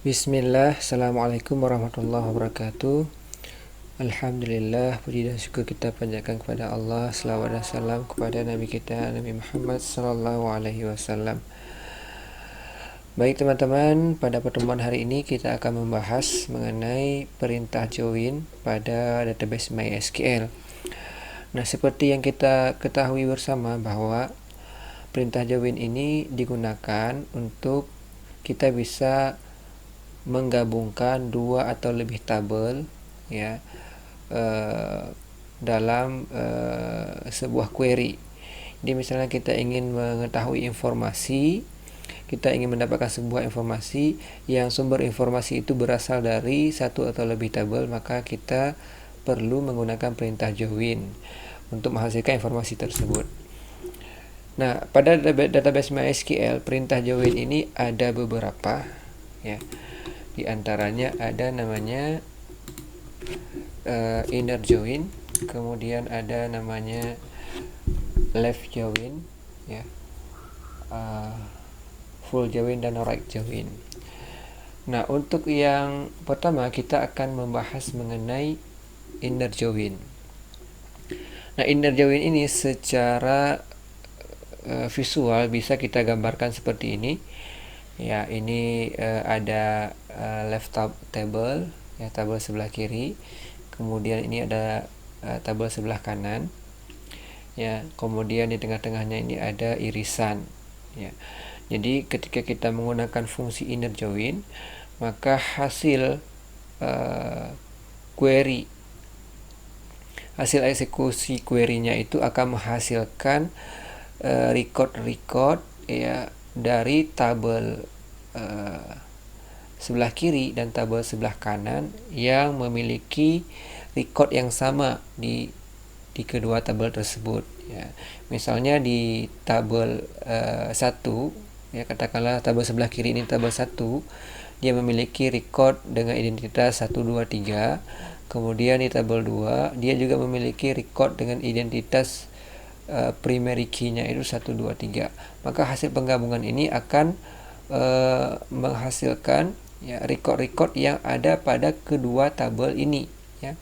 Bismillah, Assalamualaikum warahmatullahi wabarakatuh. Alhamdulillah, puji dan syukur kita panjatkan kepada Allah. Selawat dan salam kepada Nabi kita, Nabi Muhammad sallallahu alaihi wasallam. Baik teman-teman, pada pertemuan hari ini kita akan membahas mengenai perintah join pada database MySQL. Nah, seperti yang kita ketahui bersama bahwa perintah join ini digunakan untuk kita bisa menggabungkan dua atau lebih tabel ya dalam sebuah query. Jadi misalnya kita ingin mengetahui informasi, kita ingin mendapatkan sebuah informasi yang sumber informasi itu berasal dari satu atau lebih tabel, maka kita perlu menggunakan perintah join untuk menghasilkan informasi tersebut. Nah, pada database MySQL, perintah join ini ada beberapa ya. Di antaranya ada namanya inner join, kemudian ada namanya left join ya, full join dan right join. Nah, untuk yang pertama kita akan membahas mengenai inner join. Nah, inner join ini secara visual bisa kita gambarkan seperti ini. Ya, ini ada left table ya, tabel sebelah kiri. Kemudian ini ada tabel sebelah kanan. Ya, kemudian di tengah-tengahnya ini ada irisan ya. Jadi ketika kita menggunakan fungsi inner join, maka hasil query, hasil eksekusi query-nya itu akan menghasilkan record ya dari tabel sebelah kiri dan tabel sebelah kanan yang memiliki record yang sama di kedua tabel tersebut ya. Misalnya di tabel 1 ya, katakanlah tabel sebelah kiri ini tabel 1, dia memiliki record dengan identitas 1 2 3. Kemudian di tabel 2 dia juga memiliki record dengan identitas primary key-nya itu 1 2 3. Maka hasil penggabungan ini akan menghasilkan ya record-record yang ada pada kedua tabel ini ya.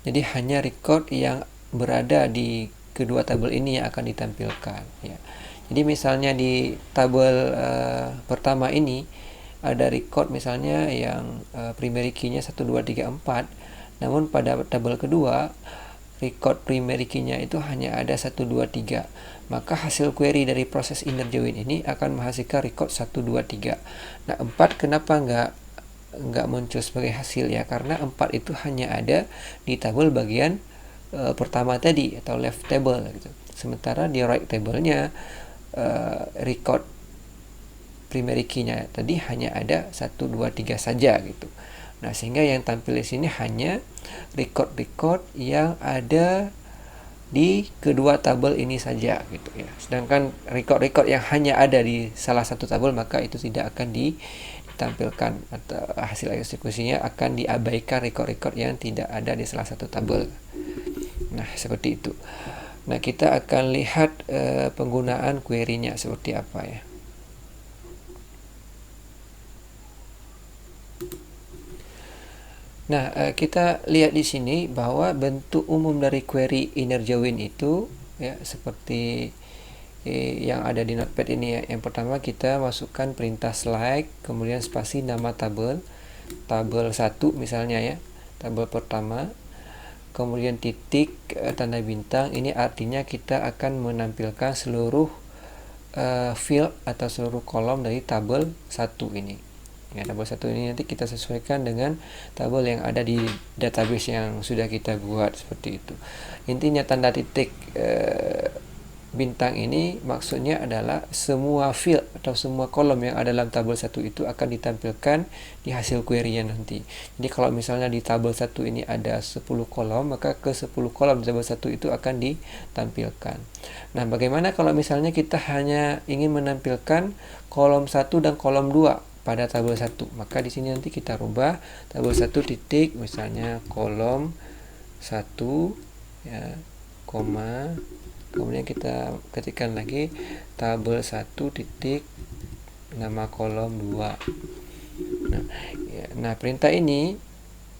Jadi hanya record yang berada di kedua tabel ini yang akan ditampilkan ya. Jadi misalnya di tabel pertama ini ada record misalnya yang primary key-nya 1 2 3 4, namun pada tabel kedua record primary key-nya itu hanya ada 1 2 3. Maka hasil query dari proses inner join ini akan menghasilkan record 1 2 3. Nah, 4 kenapa enggak muncul sebagai hasil ya? Karena 4 itu hanya ada di tabel bagian pertama tadi atau left table gitu. Sementara di right table-nya record primary key-nya tadi hanya ada 1 2 3 saja gitu. Nah, sehingga yang tampil di sini hanya record-record yang ada di kedua tabel ini saja gitu ya. Sedangkan record-record yang hanya ada di salah satu tabel maka itu tidak akan ditampilkan, atau hasil eksekusinya akan diabaikan record-record yang tidak ada di salah satu tabel. Nah, seperti itu. Nah, kita akan lihat penggunaan query-nya seperti apa ya. Nah, kita lihat di sini bahwa bentuk umum dari query inner join itu ya seperti yang ada di notepad ini ya. Yang pertama kita masukkan perintah select, kemudian spasi nama tabel 1 misalnya ya, tabel pertama, kemudian titik tanda bintang. Ini artinya kita akan menampilkan seluruh field atau seluruh kolom dari tabel 1 ini. Ya, tabel 1 ini nanti kita sesuaikan dengan tabel yang ada di database yang sudah kita buat seperti itu. Intinya tanda titik bintang ini maksudnya adalah semua field atau semua kolom yang ada dalam tabel 1 itu akan ditampilkan di hasil query-nya nanti. Jadi kalau misalnya di tabel 1 ini ada 10 kolom, maka ke 10 kolom di tabel 1 itu akan ditampilkan. Nah, bagaimana kalau misalnya kita hanya ingin menampilkan kolom 1 dan kolom 2 pada tabel 1? Maka di sini nanti kita rubah tabel 1 titik misalnya kolom 1 ya, koma, kemudian kita ketikkan lagi tabel 1 titik nama kolom 2. Nah, perintah ini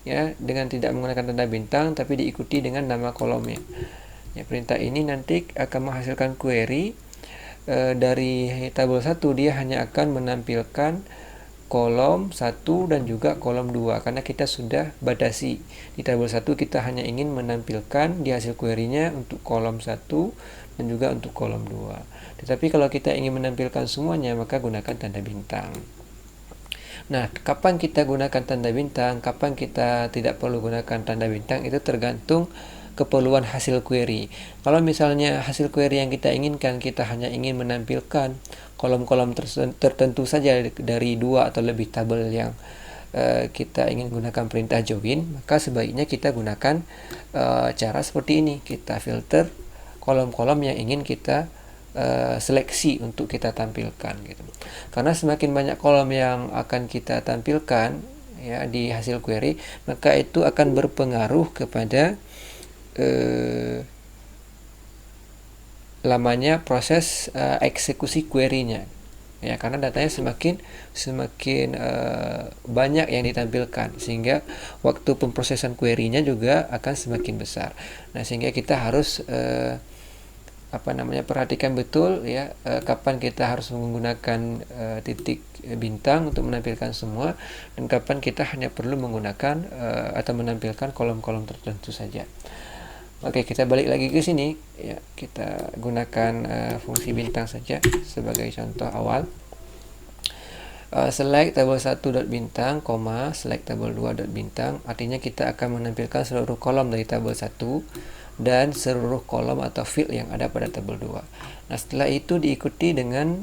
ya dengan tidak menggunakan tanda bintang tapi diikuti dengan nama kolomnya. Ya, perintah ini nanti akan menghasilkan query dari tabel 1 dia hanya akan menampilkan kolom 1 dan juga kolom 2 karena kita sudah batasi. Di tabel 1 kita hanya ingin menampilkan di hasil query-nya untuk kolom 1 dan juga untuk kolom 2. Tetapi kalau kita ingin menampilkan semuanya maka gunakan tanda bintang. Nah, kapan kita gunakan tanda bintang, kapan kita tidak perlu gunakan tanda bintang itu tergantung keperluan hasil query. Kalau misalnya hasil query yang kita inginkan, kita hanya ingin menampilkan kolom-kolom tertentu saja dari 2 atau lebih tabel yang kita ingin gunakan perintah join, maka sebaiknya kita gunakan cara seperti ini. Kita filter kolom-kolom yang ingin kita seleksi untuk kita tampilkan gitu. Karena semakin banyak kolom yang akan kita tampilkan ya di hasil query, maka itu akan berpengaruh kepada lamanya proses eksekusi query-nya. Ya, karena datanya semakin banyak yang ditampilkan sehingga waktu pemrosesan query-nya juga akan semakin besar. Nah, sehingga kita harus perhatikan betul ya kapan kita harus menggunakan titik bintang untuk menampilkan semua dan kapan kita hanya perlu menggunakan atau menampilkan kolom-kolom tertentu saja. Oke, kita balik lagi ke sini ya, kita gunakan fungsi bintang saja sebagai contoh awal. Select tabel 1.bintang, select tabel 2.bintang, artinya kita akan menampilkan seluruh kolom dari tabel 1 dan seluruh kolom atau field yang ada pada tabel 2. Nah, setelah itu diikuti dengan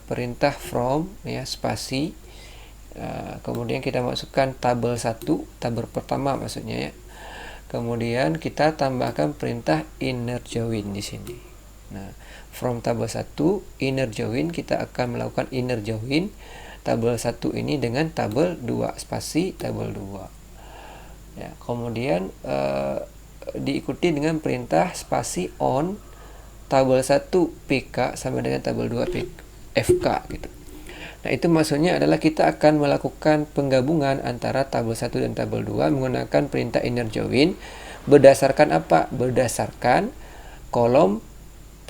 perintah from ya, spasi. Kemudian kita masukkan tabel 1, tabel pertama maksudnya ya. Kemudian kita tambahkan perintah inner join di sini. Nah, from tabel 1 inner join, kita akan melakukan inner join tabel 1 ini dengan tabel 2 spasi tabel 2. Ya, kemudian diikuti dengan perintah spasi on tabel 1 PK sama dengan tabel 2 FK gitu. Nah, itu maksudnya adalah kita akan melakukan penggabungan antara tabel 1 dan tabel 2 menggunakan perintah inner join berdasarkan apa? Berdasarkan kolom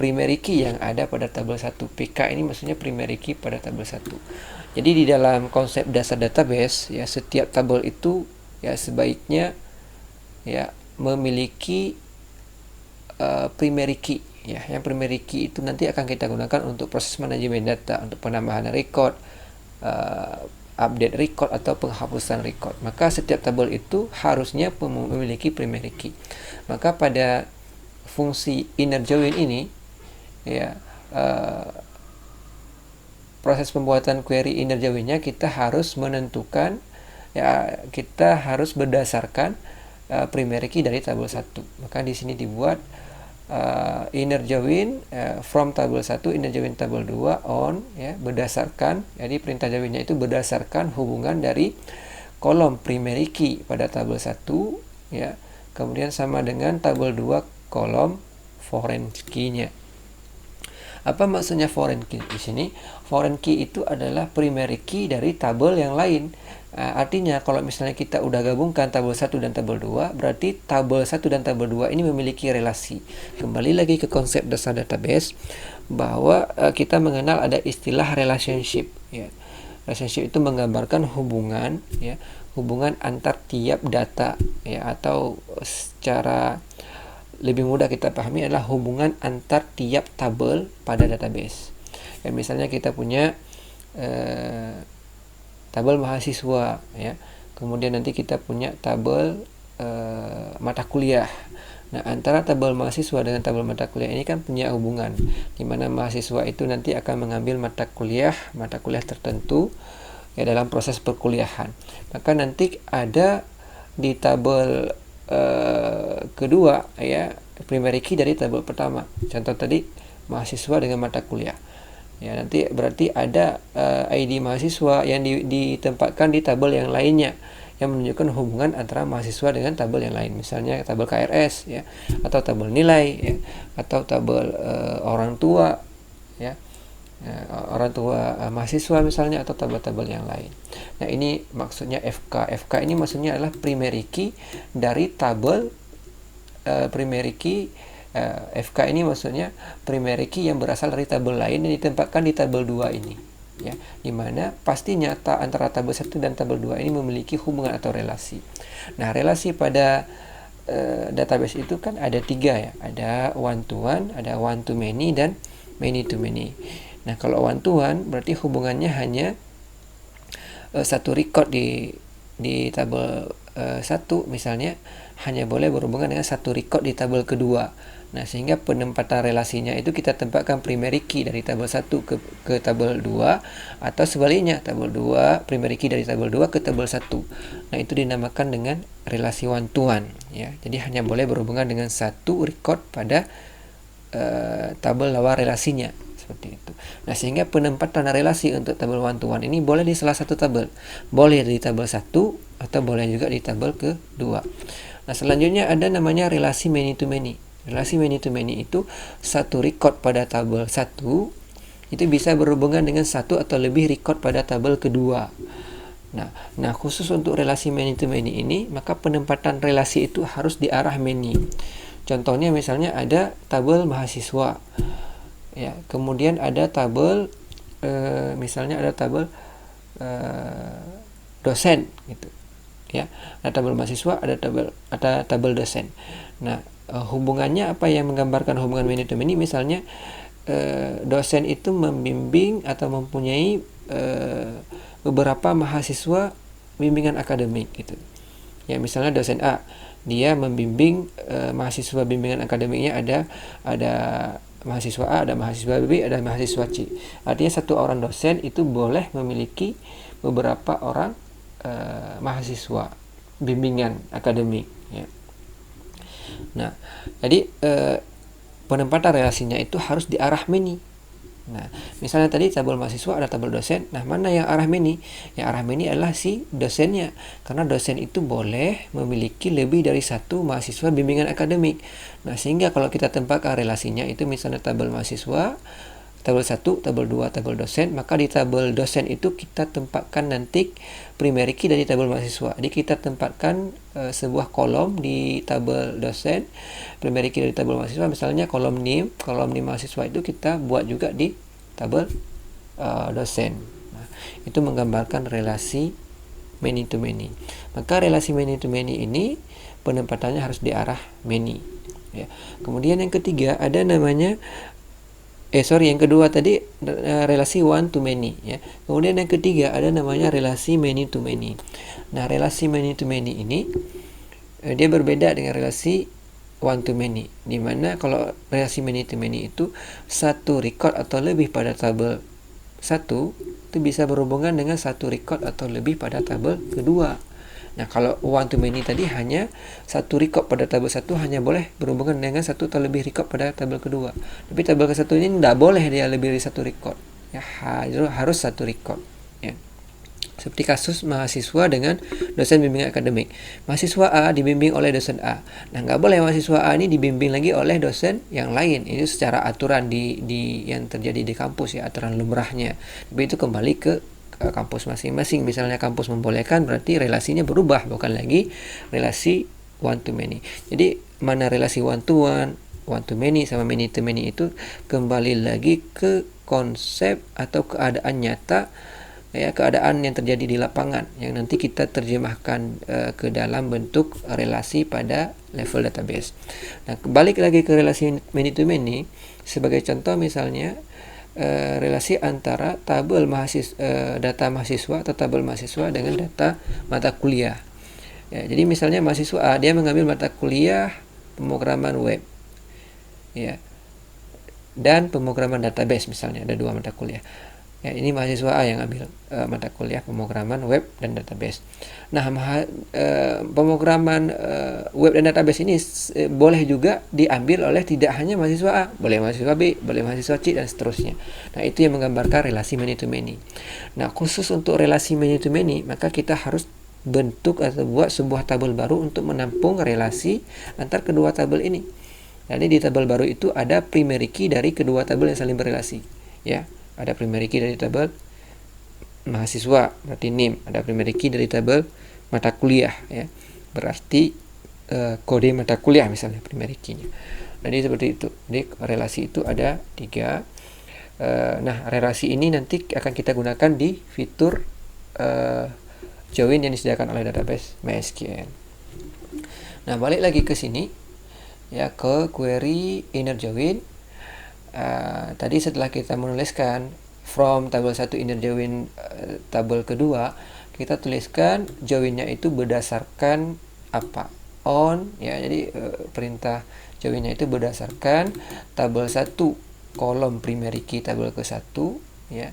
primary key yang ada pada tabel 1. PK ini maksudnya primary key pada tabel 1. Jadi di dalam konsep dasar database ya, setiap tabel itu ya sebaiknya ya memiliki primary key ya. Yang primary key itu nanti akan kita gunakan untuk proses manajemen data, untuk penambahan record, update record atau penghapusan record. Maka setiap tabel itu harusnya memiliki primary key. Maka pada fungsi inner join ini ya, proses pembuatan query inner join-nya kita harus menentukan ya, kita harus berdasarkan primary key dari tabel 1. Maka di sini dibuat inner join from tabel 1 inner join tabel 2 on ya, berdasarkan, jadi perintah joinnya itu berdasarkan hubungan dari kolom primary key pada tabel 1 ya, kemudian sama dengan tabel 2 kolom foreign key-nya. Apa maksudnya foreign key di sini? Foreign key itu adalah primary key dari tabel yang lain. Artinya kalau misalnya kita udah gabungkan tabel 1 dan tabel 2, berarti tabel 1 dan tabel 2 ini memiliki relasi. Kembali lagi ke konsep dasar database bahwa kita mengenal ada istilah relationship ya. Relationship itu menggambarkan hubungan ya, hubungan antar tiap data ya, atau secara lebih mudah kita pahami adalah hubungan antar tiap tabel pada database. Ya, misalnya kita punya tabel mahasiswa ya, kemudian nanti kita punya tabel mata kuliah. Nah, antara tabel mahasiswa dengan tabel mata kuliah ini kan punya hubungan, di mana mahasiswa itu nanti akan mengambil mata kuliah tertentu ya dalam proses perkuliahan. Maka nanti ada di tabel kedua ya, primary key dari tabel pertama. Contoh tadi mahasiswa dengan mata kuliah. Ya, nanti berarti ada ID mahasiswa yang ditempatkan di tabel yang lainnya yang menunjukkan hubungan antara mahasiswa dengan tabel yang lain. Misalnya tabel KRS ya, atau tabel nilai ya, atau tabel orang tua ya. orang tua mahasiswa misalnya, atau tabel-tabel yang lain. Nah, ini maksudnya FK. FK ini maksudnya adalah primary key dari tabel primary key. FK ini maksudnya primary key yang berasal dari tabel lain yang ditempatkan di tabel 2 ini, ya, dimana pasti nyata antara tabel 1 dan tabel 2 ini memiliki hubungan atau relasi. Nah, relasi pada database itu kan ada 3 ya, ada one to one, ada one to many, dan many to many. Nah, kalau one to one berarti hubungannya hanya satu record di tabel 1 misalnya hanya boleh berhubungan dengan satu record di tabel kedua. Nah, sehingga penempatan relasinya itu kita tempatkan primary key dari tabel 1 ke tabel 2, atau sebaliknya, tabel 2 primary key dari tabel 2 ke tabel 1. Nah, itu dinamakan dengan relasi one to one, ya. Jadi hanya boleh berhubungan dengan satu record pada tabel lawan relasinya, seperti itu. Nah, sehingga penempatan relasi untuk tabel one to one ini boleh di salah satu tabel. Boleh di tabel 1 atau boleh juga di tabel kedua. Nah, selanjutnya ada namanya relasi many to many. Relasi many to many itu satu record pada tabel 1 itu bisa berhubungan dengan satu atau lebih record pada tabel kedua. Nah, khusus untuk relasi many to many ini, maka penempatan relasi itu harus di arah many. Contohnya misalnya ada tabel mahasiswa, ya, kemudian ada tabel misalnya ada tabel dosen gitu, ya. Ada tabel mahasiswa, ada tabel dosen. Nah, hubungannya apa yang menggambarkan hubungan many to many? Misalnya dosen itu membimbing atau mempunyai beberapa mahasiswa bimbingan akademik gitu. Ya, misalnya dosen A, dia membimbing mahasiswa bimbingan akademiknya ada mahasiswa A, ada mahasiswa B, ada mahasiswa C. Artinya satu orang dosen itu boleh memiliki beberapa orang mahasiswa bimbingan akademik, ya. Nah, jadi penempatan relasinya itu harus di arah many. Nah, misalnya tadi tabel mahasiswa ada tabel dosen. Nah, mana yang arah many? Yang arah many adalah si dosennya, karena dosen itu boleh memiliki lebih dari satu mahasiswa bimbingan akademik. Nah, sehingga kalau kita tempatkan relasinya itu misalnya tabel mahasiswa, tabel 1, tabel 2, tabel dosen, maka di tabel dosen itu kita tempatkan nanti primary key dari tabel mahasiswa. Jadi kita tempatkan sebuah kolom di tabel dosen, primary key dari tabel mahasiswa, misalnya kolom name mahasiswa itu kita buat juga di tabel dosen. Nah, itu menggambarkan relasi many to many. Maka relasi many to many ini penempatannya harus di arah many, ya. Kemudian yang ketiga ada namanya yang kedua tadi relasi one to many, ya. Kemudian yang ketiga ada namanya relasi many to many. Nah, relasi many to many ini dia berbeda dengan relasi one to many, di mana kalau relasi many to many itu satu record atau lebih pada tabel 1 itu bisa berhubungan dengan satu record atau lebih pada tabel kedua. Nah, kalau one to many tadi hanya satu record pada tabel 1 hanya boleh berhubungan dengan satu atau lebih record pada tabel kedua. Tapi tabel ke-1 ini tidak boleh dia lebih dari satu record. Ya, harus satu record, ya. Seperti kasus mahasiswa dengan dosen bimbingan akademik. Mahasiswa A dibimbing oleh dosen A. Nah, nggak boleh mahasiswa A ini dibimbing lagi oleh dosen yang lain. Ini secara aturan di yang terjadi di kampus, ya, aturan lumrahnya. Tapi itu kembali ke kampus masing-masing. Misalnya kampus membolehkan, berarti relasinya berubah, bukan lagi relasi one to many. Jadi mana relasi one to one, one to many sama many to many itu kembali lagi ke konsep atau keadaan nyata, ya, keadaan yang terjadi di lapangan yang nanti kita terjemahkan ke dalam bentuk relasi pada level database. Nah, balik lagi ke relasi many to many, sebagai contoh misalnya relasi antara tabel data mahasiswa atau tabel mahasiswa dengan data mata kuliah. Ya, jadi misalnya mahasiswa A dia mengambil mata kuliah pemrograman web, ya, dan pemrograman database, misalnya ada dua mata kuliah. Ya, ini mahasiswa A yang ambil mata kuliah pemrograman web dan database. Nah, pemrograman web dan database ini boleh juga diambil oleh tidak hanya mahasiswa A, boleh mahasiswa B, boleh mahasiswa C, dan seterusnya. Nah, itu yang menggambarkan relasi many to many. Nah, khusus untuk relasi many to many, maka kita harus bentuk atau buat sebuah tabel baru untuk menampung relasi antar kedua tabel ini. Jadi di tabel baru itu ada primary key dari kedua tabel yang saling berrelasi, ya. ada primary key dari tabel mahasiswa, berarti NIM. Ada primary key dari tabel mata kuliah, ya, berarti kode mata kuliah misalnya primary key-nya. Jadi seperti itu. Jadi relasi itu ada 3. Nah, relasi ini nanti akan kita gunakan di fitur join yang disediakan oleh database MySQL. Nah, balik lagi ke sini, ya, ke query inner join. Tadi setelah kita menuliskan from tabel 1 inner join tabel kedua, kita tuliskan joinnya itu berdasarkan apa? On, ya, jadi perintah joinnya itu berdasarkan tabel 1 kolom primary key tabel ke-1, ya,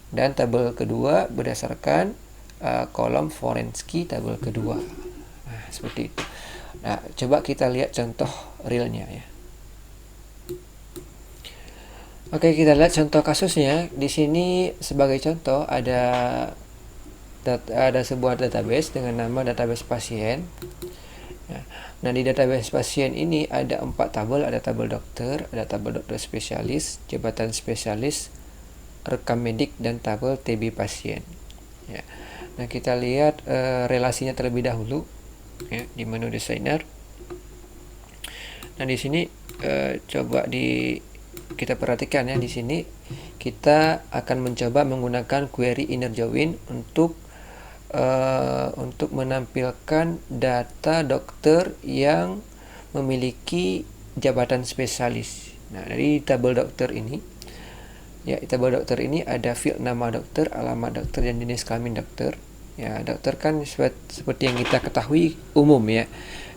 dan tabel kedua berdasarkan kolom foreign key tabel kedua. Nah, seperti itu. Nah, coba kita lihat contoh realnya, ya. Oke, kita lihat contoh kasusnya. Di sini sebagai contoh ada sebuah database dengan nama database pasien. Nah, di database pasien ini ada 4 tabel, ada tabel dokter, ada tabel dokter spesialis, jabatan spesialis, rekam medik, dan tabel TB pasien. Ya. Nah, kita lihat relasinya terlebih dahulu, ya, di menu designer. Nah, di sini coba kita perhatikan, ya, di sini kita akan mencoba menggunakan query inner join untuk menampilkan data dokter yang memiliki jabatan spesialis. Nah, dari tabel dokter ini, ya, tabel dokter ini ada field nama dokter, alamat dokter, dan jenis kelamin dokter. Ya, dokter kan seperti yang kita ketahui umum, ya.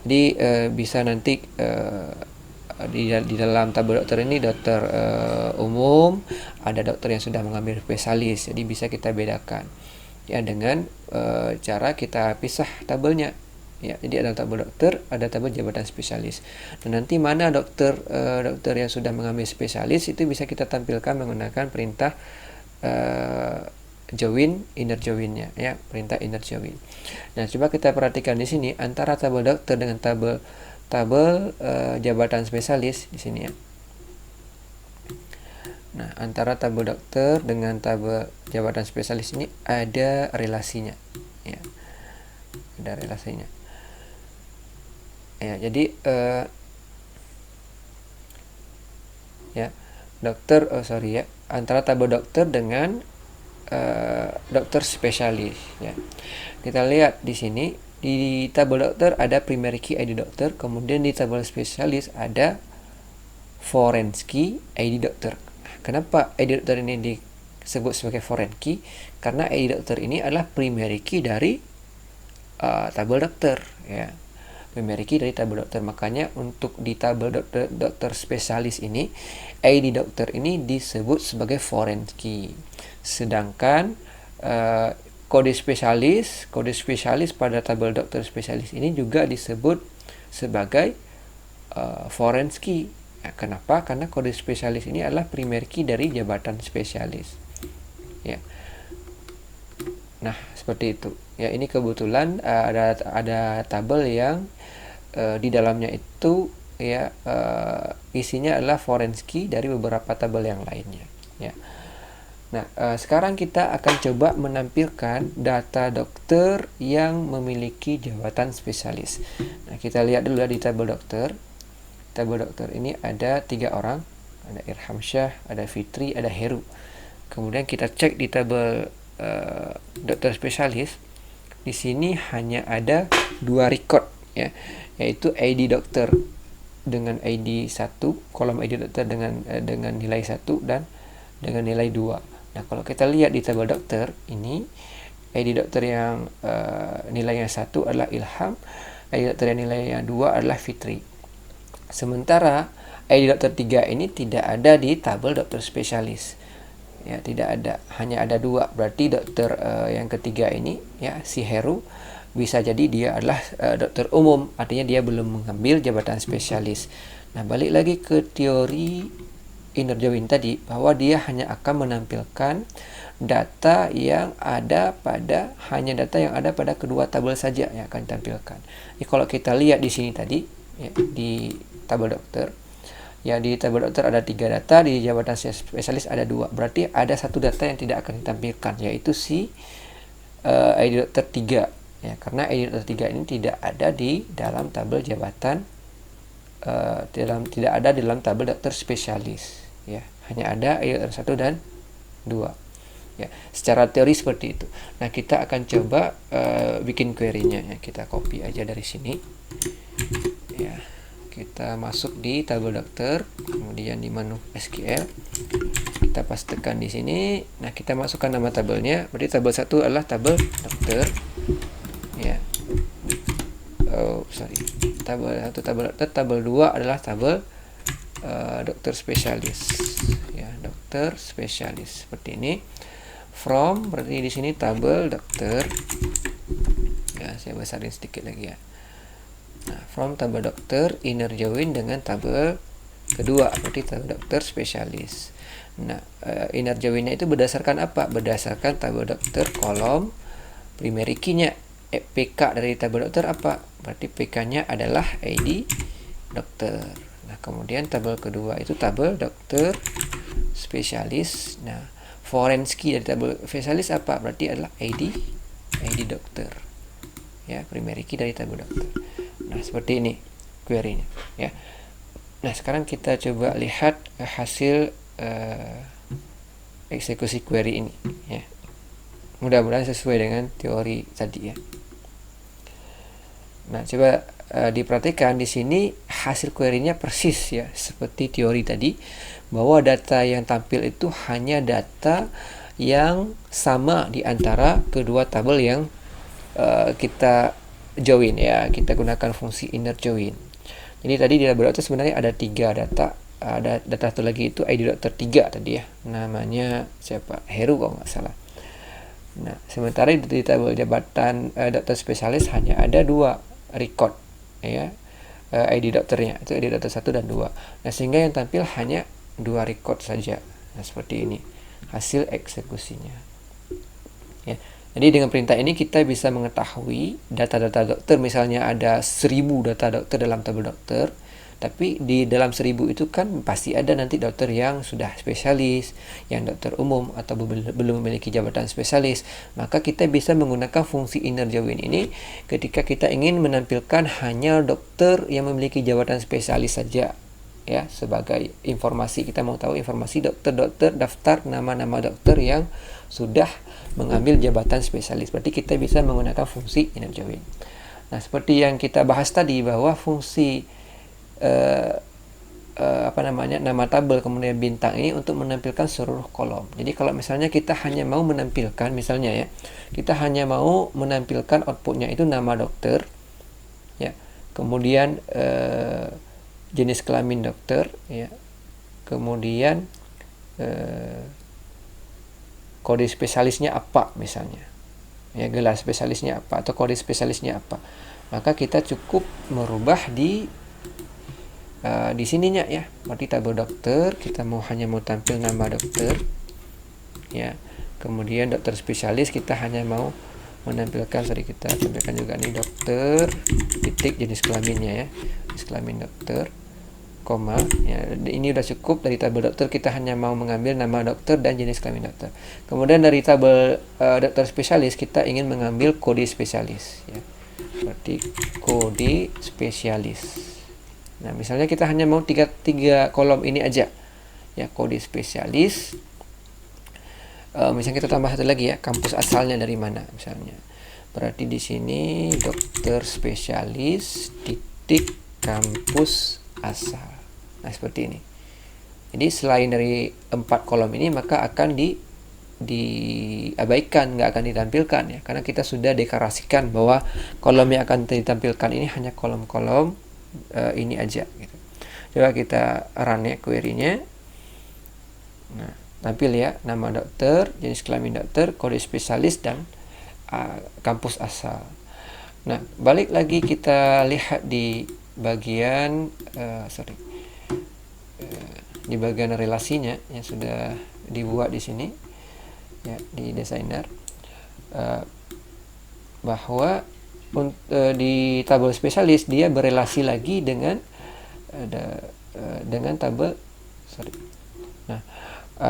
Jadi bisa nanti di dalam tabel dokter ini dokter umum, ada dokter yang sudah mengambil spesialis. Jadi bisa kita bedakan, ya, dengan cara kita pisah tabelnya, ya. Jadi ada tabel dokter, ada tabel jabatan spesialis. Dan nanti mana dokter yang sudah mengambil spesialis itu bisa kita tampilkan menggunakan perintah join inner join-nya, ya, perintah inner join. Nah, coba kita perhatikan di sini antara tabel dokter dengan tabel jabatan spesialis di sini, ya. Nah, antara tabel dokter dengan tabel jabatan spesialis ini ada relasinya, ya, ada relasinya, ya. Jadi ya, dokter, ya, antara tabel dokter dengan dokter spesialis, ya. Kita lihat di sini di tabel dokter ada primary key ID dokter, kemudian di tabel spesialis ada foreign key ID dokter. Kenapa ID dokter ini disebut sebagai foreign key? Karena ID dokter ini adalah primary key dari tabel dokter, ya. Primary key dari tabel dokter. Makanya untuk di tabel dokter spesialis ini, ID dokter ini disebut sebagai foreign key. Sedangkan kode spesialis pada tabel dokter spesialis ini juga disebut sebagai foreign key. Ya, kenapa? Karena kode spesialis ini adalah primary key dari jabatan spesialis, ya. Nah, seperti itu, ya. Ini kebetulan ada tabel yang di dalamnya itu, ya, isinya adalah foreign key dari beberapa tabel yang lainnya, ya. Nah, sekarang kita akan coba menampilkan data dokter yang memiliki jabatan spesialis. Nah, kita lihat dulu di tabel dokter. Tabel dokter ini ada 3 orang, ada Irhamsyah, ada Fitri, ada Heru. Kemudian kita cek di tabel dokter spesialis. Di sini hanya ada 2 record, ya, yaitu ID dokter dengan ID 1, kolom ID dokter dengan nilai 1 dan dengan nilai 2. Nah, kalau kita lihat di tabel dokter ini, ID dokter yang nilainya 1 adalah Ilham, ID dokter yang nilainya 2 adalah Fitri. Sementara ID dokter 3 ini tidak ada di tabel dokter spesialis, ya, tidak ada, hanya ada 2. Berarti dokter yang ketiga ini, ya, si Heru, bisa jadi dia adalah dokter umum, artinya dia belum mengambil jabatan spesialis. Nah, balik lagi ke teori inner join tadi, bahwa dia hanya akan menampilkan data yang ada pada kedua tabel saja yang akan ditampilkan. Jadi kalau kita lihat di sini tadi, ya, di tabel dokter, Ya, di tabel dokter ada 3 data, di jabatan spesialis ada 2. Berarti ada satu data yang tidak akan ditampilkan, yaitu si ID dokter 3. Ya, karena ID dokter 3 ini tidak ada di dalam tabel jabatan, tidak ada di dalam tabel dokter spesialis. Ya, hanya ada ID dokter 1 dan 2. Ya, secara teori seperti itu. Nah, kita akan coba bikin query-nya. Ya, kita copy aja dari sini. Ya, kita masuk di tabel dokter, kemudian di menu SQL kita pastekan di sini. Nah, kita masukkan nama tabelnya. Berarti tabel 1 adalah tabel dokter. Ya. Tabel 1 tabel dokter, tabel 2 adalah tabel dokter spesialis. Ya, dokter spesialis seperti ini. From berarti di sini tabel dokter. Ya, saya besarin sedikit lagi ya. Nah, from tabel dokter inner join dengan tabel kedua, berarti tabel dokter spesialis. Nah, inner joinnya itu berdasarkan apa? Berdasarkan tabel dokter kolom primary key-nya. PK dari tabel dokter apa? Berarti PK-nya adalah ID dokter. Nah, kemudian tabel kedua itu tabel dokter spesialis. Nah, foreign key dari tabel spesialis apa? Berarti adalah ID dokter. Ya, primary key dari tabel dokter. Nah, seperti ini query-nya ya. Nah, sekarang kita coba lihat hasil eksekusi query ini ya. Mudah-mudahan sesuai dengan teori tadi ya. Nah, coba diperhatikan di sini hasil query-nya persis ya seperti teori tadi, bahwa data yang tampil itu hanya data yang sama di antara kedua tabel yang kita join ya. Kita gunakan fungsi inner join. Jadi tadi di tabel dokter sebenarnya ada 3 data. Ada data satu lagi itu ID dokter 3 tadi ya. Namanya siapa? Heru kalau nggak salah. Nah, sementara di tabel jabatan dokter spesialis hanya ada 2 record ya. ID dokternya itu ID dokter 1 dan 2. Nah, sehingga yang tampil hanya 2 record saja. Nah, seperti ini hasil eksekusinya. Ya. Jadi dengan perintah ini kita bisa mengetahui data-data dokter, misalnya ada 1000 data dokter dalam tabel dokter, tapi di dalam 1000 itu kan pasti ada nanti dokter yang sudah spesialis, yang dokter umum atau belum memiliki jabatan spesialis. Maka kita bisa menggunakan fungsi inner join ini ketika kita ingin menampilkan hanya dokter yang memiliki jabatan spesialis saja. Ya, sebagai informasi, kita mau tahu informasi dokter-dokter, daftar nama-nama dokter yang sudah mengambil jabatan spesialis. Berarti kita bisa menggunakan fungsi inner join. Nah, seperti yang kita bahas tadi, bahwa fungsi nama tabel kemudian bintang ini untuk menampilkan seluruh kolom. Jadi kalau misalnya kita hanya mau menampilkan, misalnya ya, kita hanya mau menampilkan outputnya itu nama dokter, ya, kemudian jenis kelamin dokter, ya, kemudian kode spesialisnya apa misalnya, ya, gelar spesialisnya apa atau kode spesialisnya apa, maka kita cukup merubah di sininya ya. Berarti tabel dokter kita hanya mau tampil nama dokter, ya, kemudian dokter spesialis kita hanya mau menampilkan, sorry, kita tampilkan juga nih dokter titik jenis kelaminnya ya, jenis kelamin dokter, koma ya. Ini udah cukup. Dari tabel dokter kita hanya mau mengambil nama dokter dan jenis kelamin dokter. Kemudian dari tabel dokter spesialis kita ingin mengambil kode spesialis ya. Berarti kode spesialis. Nah, misalnya kita hanya mau tiga kolom ini aja ya, kode spesialis. Misalnya kita tambah satu lagi ya, kampus asalnya dari mana misalnya. Berarti di sini dokter spesialis titik kampus asal. Nah, seperti ini. Jadi selain dari 4 kolom ini, maka akan diabaikan, nggak akan ditampilkan ya, karena kita sudah deklarasikan bahwa kolom yang akan ditampilkan ini hanya kolom-kolom ini aja gitu. Coba kita run ya query-nya. Nah, tampil ya nama dokter, jenis kelamin dokter, kode spesialis, dan kampus asal. Nah, balik lagi kita lihat di bagian di bagian relasinya yang sudah dibuat di sini ya, di designer, bahwa di tabel spesialis dia berelasi lagi dengan dengan tabel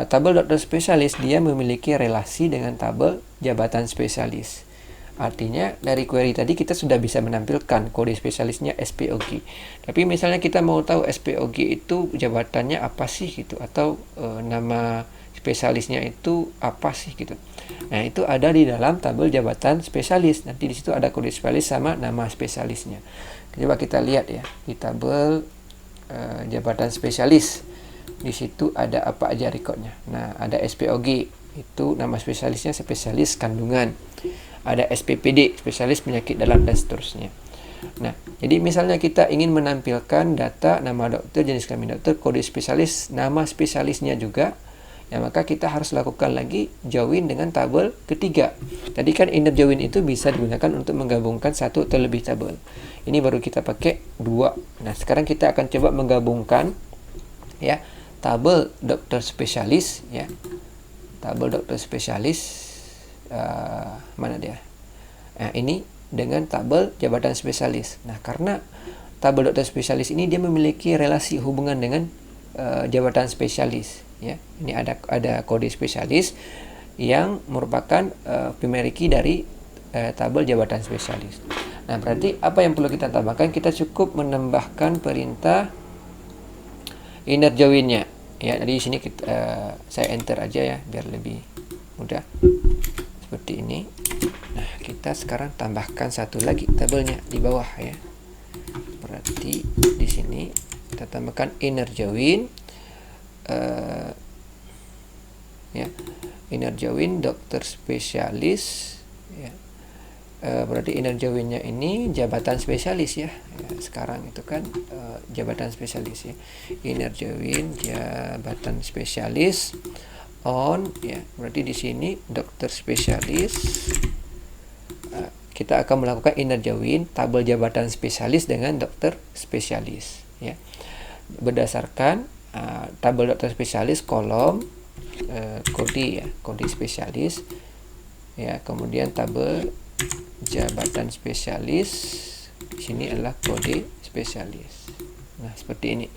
tabel dokter spesialis dia memiliki relasi dengan tabel jabatan spesialis. Artinya dari query tadi kita sudah bisa menampilkan kode spesialisnya SPOG. Tapi misalnya kita mau tahu SPOG itu jabatannya apa sih gitu, atau nama spesialisnya itu apa sih gitu. Nah, itu ada di dalam tabel jabatan spesialis. Nanti di situ ada kode spesialis sama nama spesialisnya. Coba kita lihat ya di tabel jabatan spesialis. Di situ ada apa aja rekodnya. Nah, ada SPOG, itu nama spesialisnya spesialis kandungan. Ada SPPD, spesialis penyakit dalam, dan seterusnya. Nah, jadi misalnya kita ingin menampilkan data nama dokter, jenis kelamin dokter, kode spesialis, nama spesialisnya juga, ya maka kita harus lakukan lagi join dengan tabel ketiga. Tadi kan inner join itu bisa digunakan untuk menggabungkan satu atau lebih tabel. Ini baru kita pakai 2. Nah, sekarang kita akan coba menggabungkan ya tabel dokter spesialis ya. Tabel dokter spesialis mana dia? Nah, ini dengan tabel jabatan spesialis. Nah, karena tabel dokter spesialis ini dia memiliki relasi hubungan dengan jabatan spesialis ya. Ini ada kode spesialis yang merupakan primary key dari tabel jabatan spesialis. Nah, berarti apa yang perlu kita tambahkan? Kita cukup menambahkan perintah inner join-nya ya. Jadi di sini saya enter aja ya biar lebih mudah. Seperti ini. Nah, kita sekarang tambahkan satu lagi tabelnya di bawah ya. Berarti di sini kita tambahkan inner join ya. Inner join dokter spesialis ya. Berarti inner join-nya ini jabatan spesialis ya. Sekarang itu kan jabatan spesialis ya. Inner join jabatan spesialis on ya. Berarti di sini dokter spesialis kita akan melakukan inner join tabel jabatan spesialis dengan dokter spesialis ya. Berdasarkan tabel dokter spesialis kolom kode ya, kode spesialis ya. Kemudian tabel jabatan spesialis di sini adalah kode spesialis. Nah, seperti ini.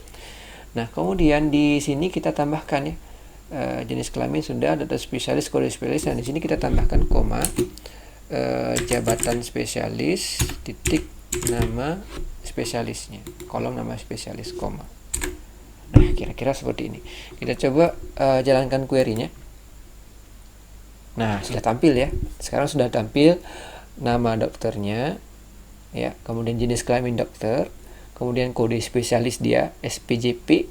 Nah, kemudian di sini kita tambahkan ya jenis kelamin sudah, dokter spesialis, kode spesialis. Nah, di sini kita tambahkan koma jabatan spesialis titik nama spesialisnya, kolom nama spesialis koma. Nah, kira-kira seperti ini. Kita coba jalankan query-nya. Nah, sudah tampil ya. Sekarang sudah tampil nama dokternya ya, kemudian jenis kelamin dokter, kemudian kode spesialis dia SPJP,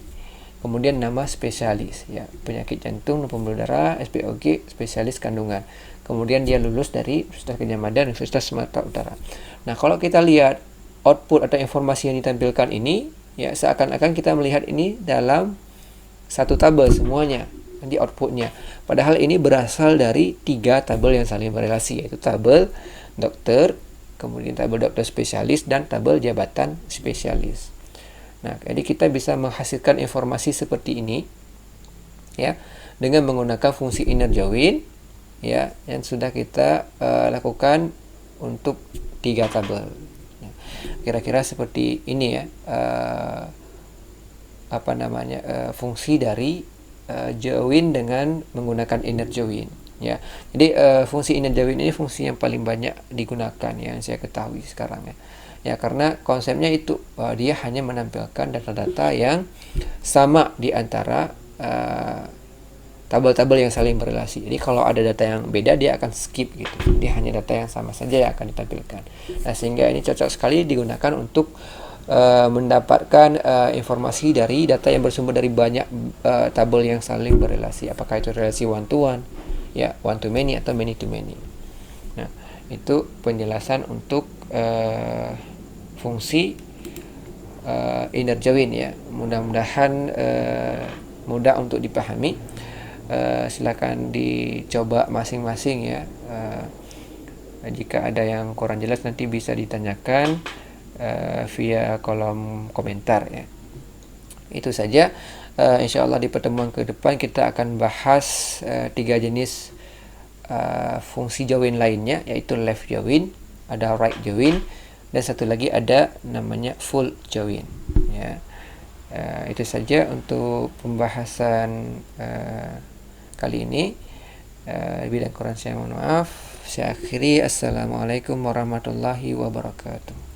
kemudian nama spesialis ya, penyakit jantung, pembuluh darah, SPOG, spesialis kandungan. Kemudian dia lulus dari Universitas Gadjah Mada, Universitas Sumatera Utara. Nah, kalau kita lihat output atau informasi yang ditampilkan ini ya, seakan-akan kita melihat ini dalam satu tabel semuanya di outputnya. Padahal ini berasal dari 3 tabel yang saling berrelasi, yaitu tabel dokter, kemudian tabel dokter spesialis, dan tabel jabatan spesialis. Nah, jadi kita bisa menghasilkan informasi seperti ini ya dengan menggunakan fungsi inner join ya yang sudah kita lakukan untuk 3 tabel. Kira-kira seperti ini ya fungsi dari join dengan menggunakan inner join ya. Jadi fungsi inner join ini fungsi yang paling banyak digunakan yang saya ketahui sekarang ya. Ya, karena konsepnya itu dia hanya menampilkan data-data yang sama di antara tabel-tabel yang saling berrelasi. Jadi kalau ada data yang beda dia akan skip gitu. Dia hanya data yang sama saja yang akan ditampilkan. Nah, sehingga ini cocok sekali digunakan untuk mendapatkan informasi dari data yang bersumber dari banyak tabel yang saling berrelasi. Apakah itu relasi one to one, ya, one to many atau many to many. Nah, itu penjelasan untuk fungsi inner join ya. Mudah-mudahan mudah untuk dipahami. Silakan dicoba masing-masing ya. Jika ada yang kurang jelas nanti bisa ditanyakan via kolom komentar ya. Itu saja. Insyaallah di pertemuan ke depan kita akan bahas 3 jenis fungsi join lainnya, yaitu left join, ada right join, dan satu lagi ada namanya full join ya. Itu saja untuk pembahasan kali ini. Lebih dan kurang saya mohon maaf. Saya akhiri. Assalamualaikum warahmatullahi wabarakatuh.